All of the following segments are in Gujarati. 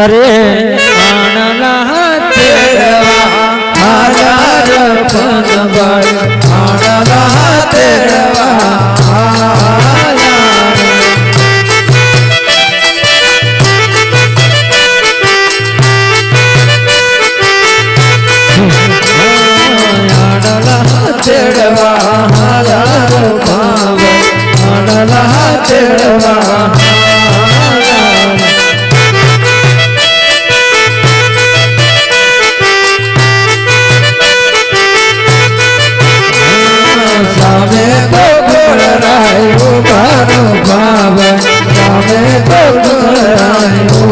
અરે આણલા તેડવા હાલાર પનભાઈ આણલા તેડવા તેડવા હાલાર પનભાઈ આણલા તેડવા સામે ગોગોળ રાયો બારો બાબા સામે ગોગોળ રાયો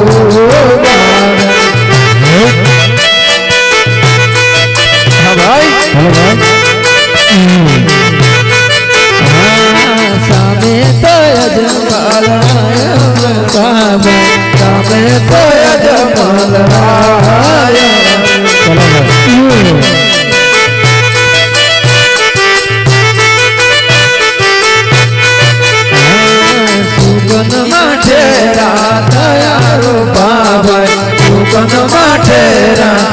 બાબા હા ભાઈ હેલો ભાઈ સામે તો અજમલ રાયો બાબા સામે તો અજમલ રાયો ચલો ભાઈ સુગન માઠેરા દયારો બાબા સુગન માઠેરા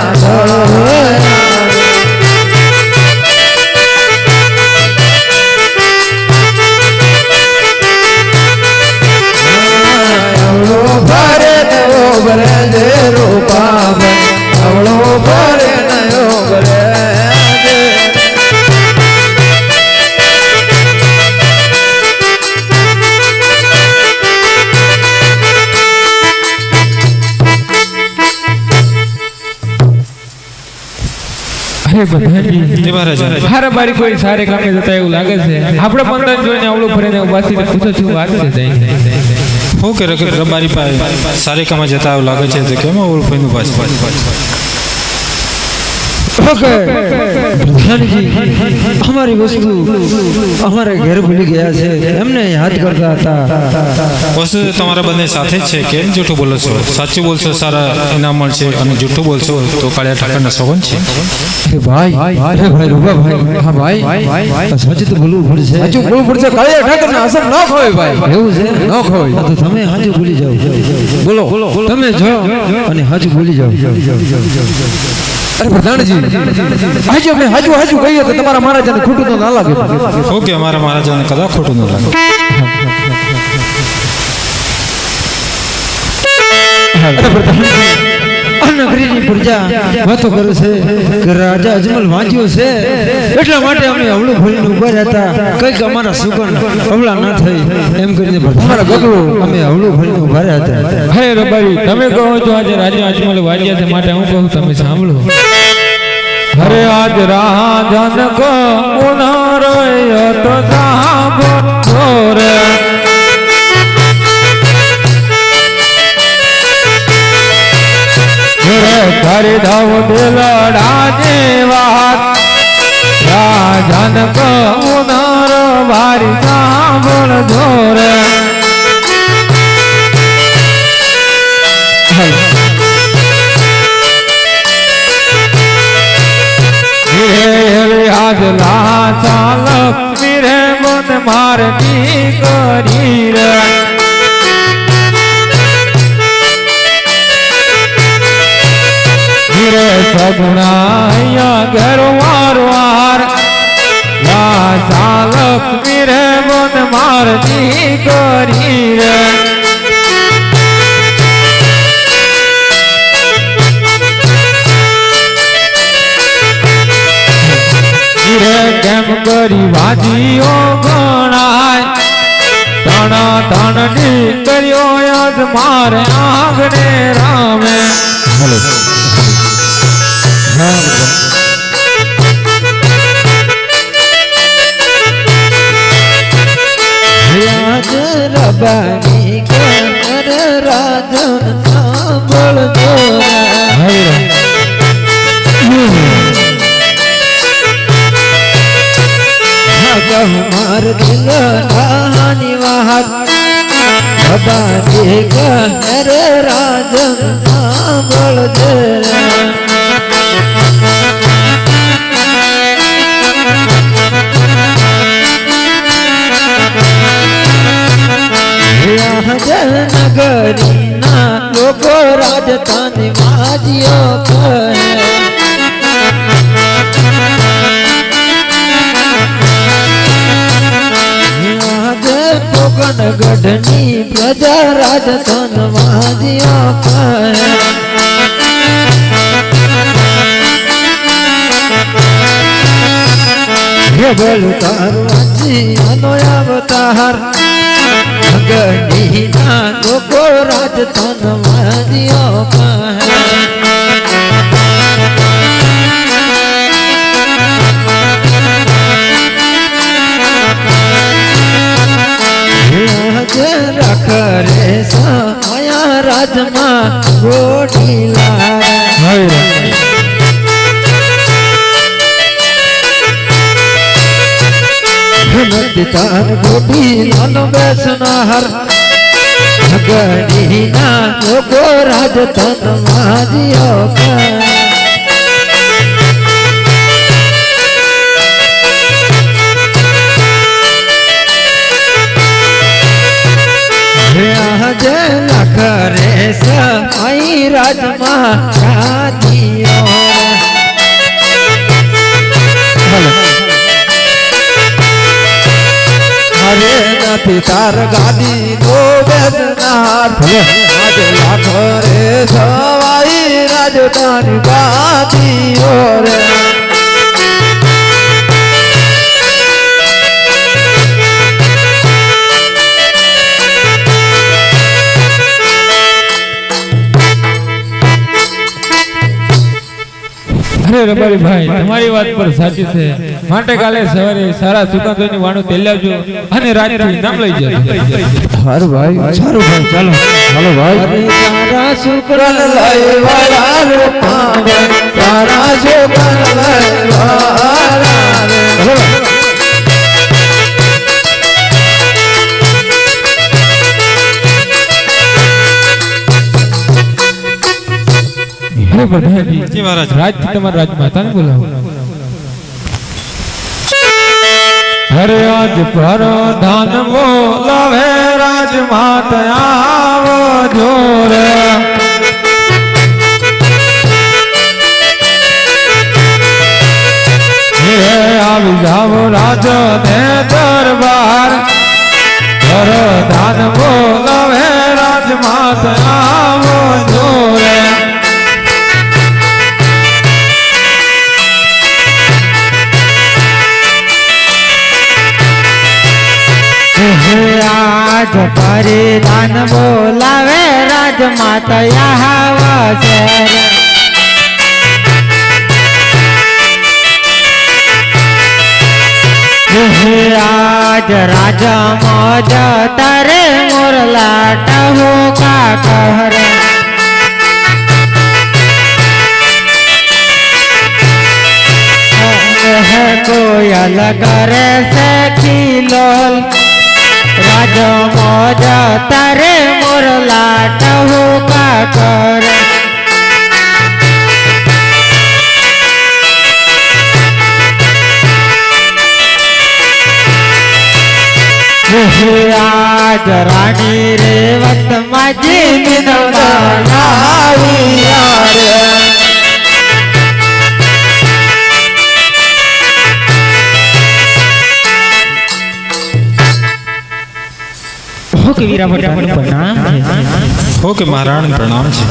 અવળો ભરે નયો ભરે જે રો બાબા અવળો ભરે નયો ભરે હારા બારી કોઈ સારે કામે જતા એવું લાગે છે. આપણે પંદર જોઈને આવડું ફરીને ઉભાસીને પૂછો છું વાત છે હું કે રબારી પાસે સારે કામે જતા એવું લાગે છે તો કેમ આવડું ફરીનું પાછું ઓકે પ્રધાનજી हमारी वस्तु हमारे घर भूल गया છે એમને યાદ કરતા હતા. વસ્તુ તમારા બંને સાથે જ છે કેમ જૂઠું બોલો છો? સાચું બોલશો સારા ઇનામ મળશે અને જૂઠું બોલશો તો કાળિયા ઠાકરના સોગન છે. અરે ભાઈ રૂપા ભાઈ હા ભાઈ સાચું તો બોલવું પડશે. સાચું બોલવું પડશે. કાળિયા ઠાકરના અસર ન ખોય ભાઈ. એવું છે ન ખોય તો તમે હાજુ ભૂલી જાઓ. બોલો તમે જો અને હાજુ ભૂલી જાઓ. અરે પ્રધાનજી આજે આપણે હાજુ કહીએ તો તમારા મહારાજાને ખોટું તો ના લાગે. ઓકે અમારા મહારાજાને કદાચ ખોટું ન લાગે. અરે પ્રધાનજી નગરીની પ્રજા વાતો કરે છે કે રાજા અજમલ વાંચ્યો છે એટલા માટે અમે અવળું ભરીને ઉભા રહેતા કઈક અમારા સુગન અવળા ના થઈ એમ કરીને અમારા ગગડો અમે અવળું ભરીને ઉભા રહેતા. હે રબારી તમે કહો છો આજે રાજા અજમલ વાજ્યા છે માટે હું કહું તમે સાંભળો. અરે આજ રાજન કો ઉનારય તો સાંભળો રે કરી દઉં દિલડાની વાત રાજન કો ઉનાર વારી સાંભળજો રે. આજ લા ચાલ મીરે મન મારની કરી રે રે સગુણા ઘર વાર લા ચાલ મીરે મન મારની કરી રે કેમ કરી વાજીઓ ગણાય તણ નીકળ્યો યાદ મારે આંગણે રામે. યાદ રબાની કર રાજન સાંભળજો માર દિલ રાની વાત રબાની કર રાજન સાંભળજો. નગરી ના લોકો રાજ વાજીઓ કહે આજે પોકણ ગઢની પ્રજા રાજધન વાજીઓ કહે હે બોલું તારું વાજીઓનો અવતાર ગઢની ના લોકો રાજધન વાજીઓ કહે રખરે સાયા રાજમાં ગોઠી લાગે તાર ગોઠી લાનો બેસનાર ગઢી ના લોકો રાજધન વાજીઓ કહે આજે લખરે સાઈ રાજમાં રાજીઓ અરે નથી તાર ગાદી નો બેસનાર આજે લાખો રે સવાઈ રાજધાની ગાદીઓ રે અરે રબારી ભાઈ તમારી વાત પર સાચી છે માટે કાલે સવારે સારા સુગંધોની વાણું તેલાવજો અને રાતથી નામ લઈ જજો સારું ભાઈ ચાલો ભાઈ સારા સુકરન લઈ વાળા રે સારા સુકરન લઈ વાળા રે હે પ્રધાનજી જી મહારાજ રાજથી તમારા રાજમાતાને બોલાવો હરે આજ પ્રધાન બોલાવે રાજમાતા આવો જોરે હે આવી જાવો રાજા ને દરબાર પ્રધાન બોલાવે રાજમાતા આવો જોરે આજ પરિધાન બોલાવે રાજમાતા આવો આજ રાજા મોજ તારે મોરલા ટહો કા કહરે કોયલ કરે છે ખીલોલ રાજા મોજ તારે મોરલા ટહો કા કરે આજ રાણી રે વત માજી મિનવા કે વીરા ભટ્ટ પ્રણામ હો કે મહારાણી પ્રણામ છે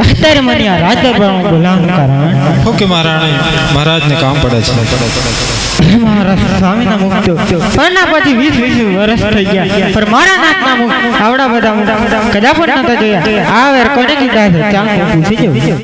અત્યારે મને આ રાજદરબારમાં બોલાવવાનું કારણ હો કે મહારાણી મહારાજને કામ પડે છે મારા સ્વામીના મુખ પરના પછી 20 વર્ષ થઈ ગયા પણ મારા નાથના મુખ આવડા બધા કદાચ પણ નતા જોયા આ વેર કોને કીધા છે ચાલ પૂછી જો